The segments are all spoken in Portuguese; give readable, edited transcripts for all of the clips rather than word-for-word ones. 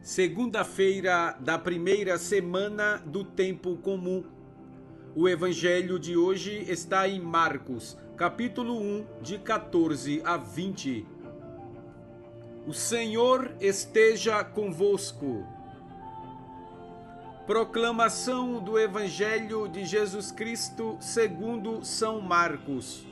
Segunda-feira da primeira semana do tempo comum. O evangelho de hoje está em Marcos, capítulo 1, de 14 a 20. O Senhor esteja convosco. Proclamação do Evangelho de Jesus Cristo segundo São Marcos.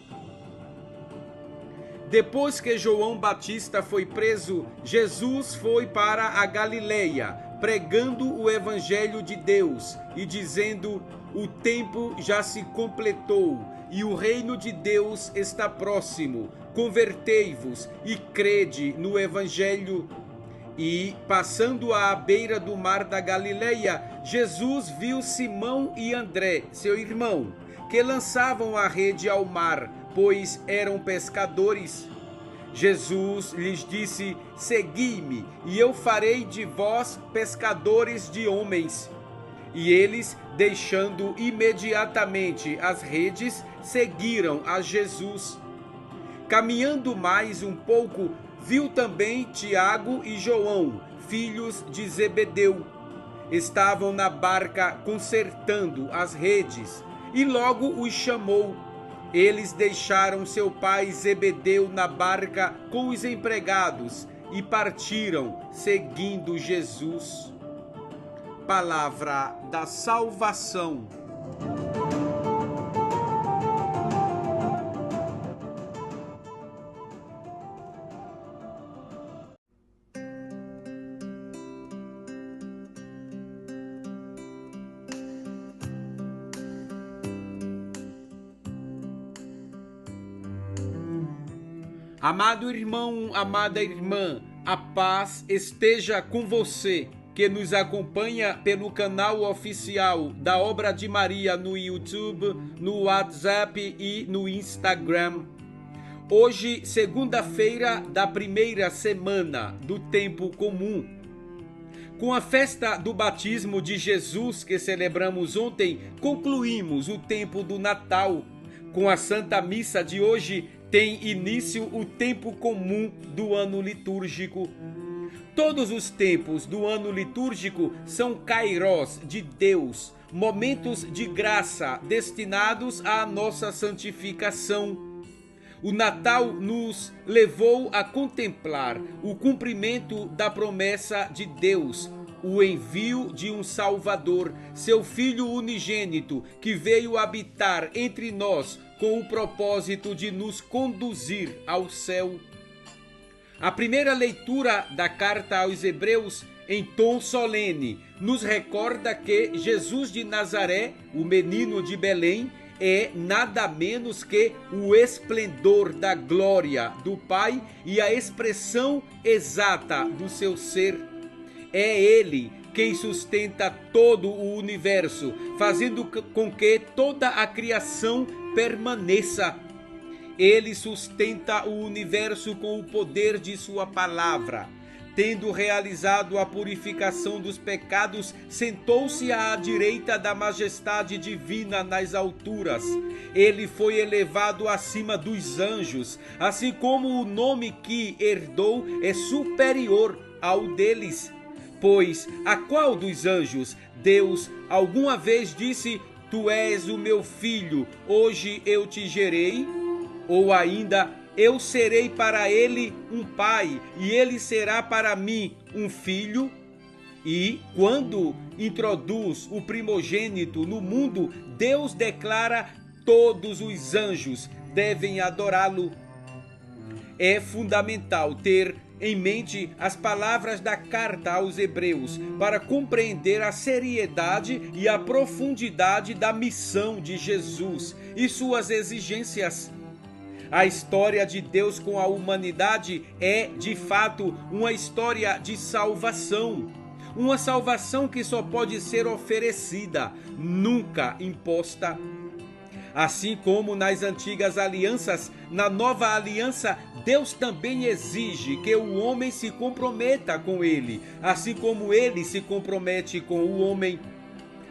Depois que João Batista foi preso, Jesus foi para a Galileia, pregando o Evangelho de Deus e dizendo: o tempo já se completou e o reino de Deus está próximo. Convertei-vos e crede no Evangelho. E, passando à beira do mar da Galileia, Jesus viu Simão e André, seu irmão, que lançavam a rede ao mar, pois eram pescadores. Jesus lhes disse: segui-me, e eu farei de vós pescadores de homens. E eles, deixando imediatamente as redes, seguiram a Jesus. Caminhando mais um pouco, viu também Tiago e João, filhos de Zebedeu. Estavam na barca consertando as redes, e logo os chamou. Eles deixaram seu pai Zebedeu na barca com os empregados e partiram, seguindo Jesus. Palavra da salvação. Amado irmão, amada irmã, a paz esteja com você, que nos acompanha pelo canal oficial da Obra de Maria no YouTube, no WhatsApp e no Instagram. Hoje, segunda-feira da primeira semana do tempo comum. Com a festa do batismo de Jesus que celebramos ontem, concluímos o tempo do Natal. Com a Santa Missa de hoje, tem início o tempo comum do ano litúrgico. Todos os tempos do ano litúrgico são kairós de Deus, momentos de graça destinados à nossa santificação. O Natal nos levou a contemplar o cumprimento da promessa de Deus, o envio de um Salvador, seu Filho unigênito, que veio habitar entre nós com o propósito de nos conduzir ao céu. A primeira leitura da carta aos Hebreus, em tom solene, nos recorda que Jesus de Nazaré, o menino de Belém, é nada menos que o esplendor da glória do Pai e a expressão exata do seu ser. É Ele quem sustenta todo o universo, fazendo com que toda a criação permaneça. Ele sustenta o universo com o poder de sua palavra. Tendo realizado a purificação dos pecados, sentou-se à direita da majestade divina nas alturas. Ele foi elevado acima dos anjos, assim como o nome que herdou é superior ao deles. Pois a qual dos anjos Deus alguma vez disse: tu és o meu filho, hoje eu te gerei? Ou ainda: eu serei para ele um pai, e ele será para mim um filho? E quando introduz o primogênito no mundo, Deus declara: todos os anjos devem adorá-lo. É fundamental ter em mente as palavras da carta aos Hebreus para compreender a seriedade e a profundidade da missão de Jesus e suas exigências. A história de Deus com a humanidade é, de fato, uma história de salvação. Uma salvação que só pode ser oferecida, nunca imposta. Assim como nas antigas alianças, na nova aliança, Deus também exige que o homem se comprometa com ele, assim como ele se compromete com o homem.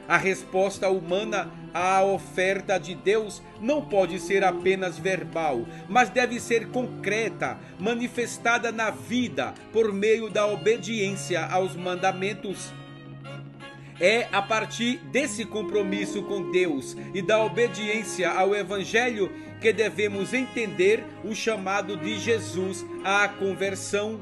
A resposta humana A oferta de Deus não pode ser apenas verbal, mas deve ser concreta, manifestada na vida por meio da obediência aos mandamentos. É a partir desse compromisso com Deus e da obediência ao Evangelho que devemos entender o chamado de Jesus à conversão.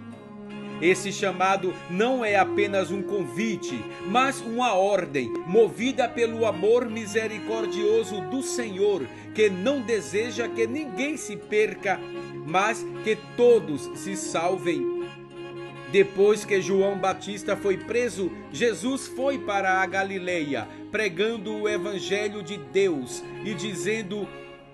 Esse chamado não é apenas um convite, mas uma ordem, movida pelo amor misericordioso do Senhor, que não deseja que ninguém se perca, mas que todos se salvem. Depois que João Batista foi preso, Jesus foi para a Galileia, pregando o Evangelho de Deus e dizendo: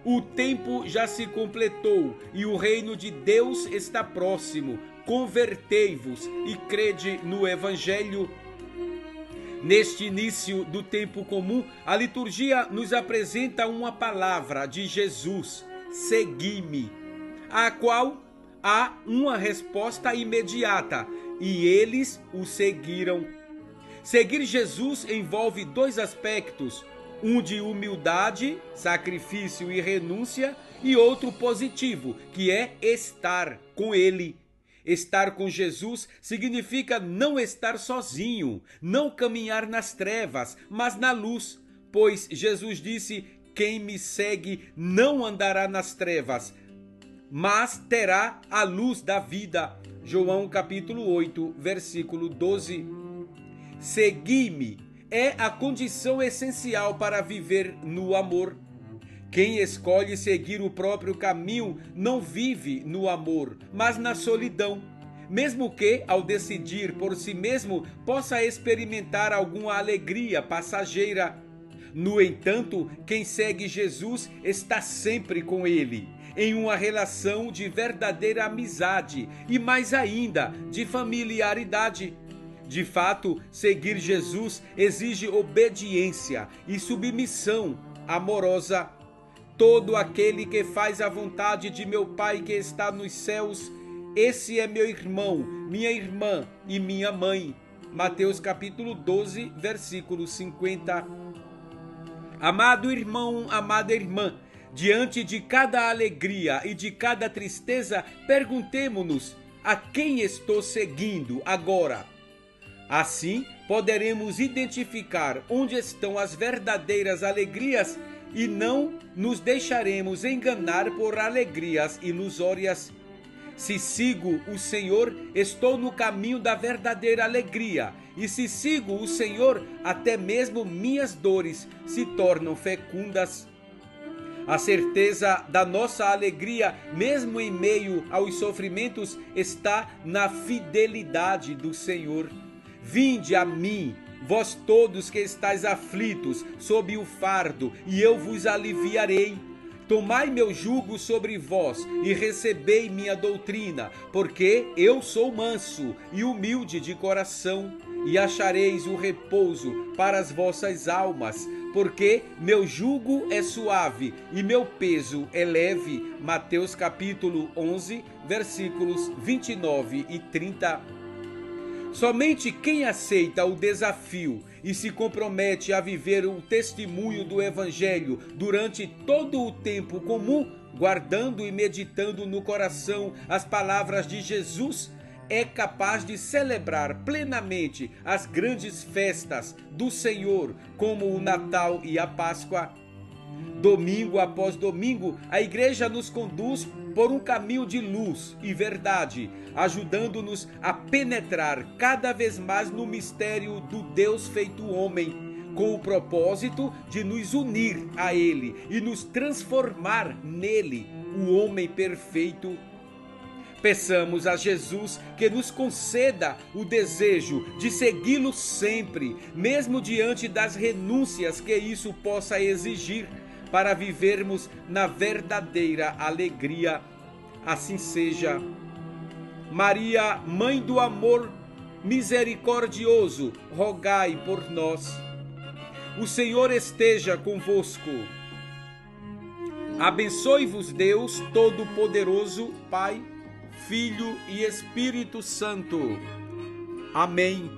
o tempo já se completou e o reino de Deus está próximo. Convertei-vos e crede no Evangelho. Neste início do tempo comum, a liturgia nos apresenta uma palavra de Jesus: segui-me, a qual há uma resposta imediata, e eles o seguiram. Seguir Jesus envolve dois aspectos: um de humildade, sacrifício e renúncia, e outro positivo, que é estar com Ele. Estar com Jesus significa não estar sozinho, não caminhar nas trevas, mas na luz, pois Jesus disse: quem me segue não andará nas trevas, mas terá a luz da vida. João capítulo 8, versículo 12. Segui-me é a condição essencial para viver no amor. Quem escolhe seguir o próprio caminho não vive no amor, mas na solidão, mesmo que, ao decidir por si mesmo, possa experimentar alguma alegria passageira. No entanto, quem segue Jesus está sempre com Ele, em uma relação de verdadeira amizade e, mais ainda, de familiaridade. De fato, seguir Jesus exige obediência e submissão amorosa. Todo aquele que faz a vontade de meu Pai que está nos céus, esse é meu irmão, minha irmã e minha mãe. Mateus capítulo 12, versículo 50. Amado irmão, amada irmã, diante de cada alegria e de cada tristeza, perguntemo-nos: a quem estou seguindo agora? Assim, poderemos identificar onde estão as verdadeiras alegrias e não nos deixaremos enganar por alegrias ilusórias. Se sigo o Senhor, estou no caminho da verdadeira alegria, e se sigo o Senhor, até mesmo minhas dores se tornam fecundas. A certeza da nossa alegria, mesmo em meio aos sofrimentos, está na fidelidade do Senhor. Vinde a mim, vós todos que estáis aflitos sob o fardo, e eu vos aliviarei. Tomai meu jugo sobre vós e recebei minha doutrina, porque eu sou manso e humilde de coração, e achareis o repouso para as vossas almas, porque meu jugo é suave e meu peso é leve. Mateus capítulo 11, versículos 29 e 30. Somente quem aceita o desafio e se compromete a viver o testemunho do Evangelho durante todo o tempo comum, guardando e meditando no coração as palavras de Jesus, é capaz de celebrar plenamente as grandes festas do Senhor, como o Natal e a Páscoa. Domingo após domingo, a igreja nos conduz por um caminho de luz e verdade, ajudando-nos a penetrar cada vez mais no mistério do Deus feito homem, com o propósito de nos unir a Ele e nos transformar nele, o homem perfeito. Peçamos a Jesus que nos conceda o desejo de segui-lo sempre, mesmo diante das renúncias que isso possa exigir, para vivermos na verdadeira alegria. Assim seja. Maria, Mãe do amor misericordioso, rogai por nós. O Senhor esteja convosco. Abençoe-vos Deus Todo-Poderoso, Pai, Filho e Espírito Santo. Amém.